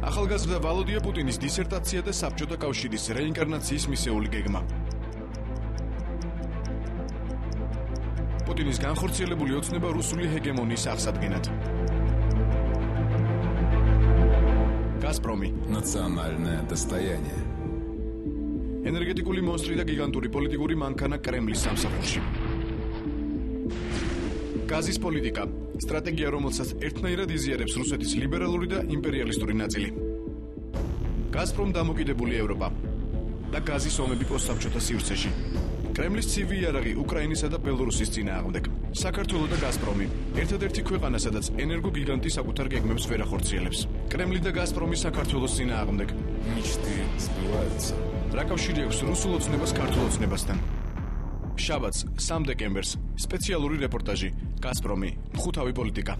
ახალგაზრდა ვალოდია პუტინის დისერტაცია და საბჭოთა კავშირის რეინკარნაციის მისეული გეგმა. პუტინის განხორციელებული ოცნება რუსული ჰეგემონიის აღსადგენად. გაზპრომი Национальное достояние. ენერგეტიკული მონსტრი და გიგანტური პოლიტიკური მანქანა კრემლის სამსახურში. გაზის პოლიტიკა, სტრატეგია, რომელსაც ერთნაირად იზიარებს რუსეთის ლიბერალური და იმპერიალისტური ნაწილი. გაზპრომ დამოკიდებული ევროპა და გაზის ომები პოსტსაბჭოთა სივრცეში. კრემლის ცივი იარაღი უკრაინისა და ბელორუსის წინააღმდეგ. საქართველო და გაზპრომი ერთადერთი ქვეყანა, სადაც ენერგოგიგანტი საკუთარ გეგმებს ვერ ახორციელებს. კრემლი და გაზპრომი საქართველოს წინააღმდეგ. Мечты сбываются. რა კავშირი აქვს რუსულ ოცნებას ქართულ ოცნებასთან? შაბათს 3 დეკემბერს სპეციალური რეპორტაჟი გაზპრომი, მხუთავი პოლიტიკა.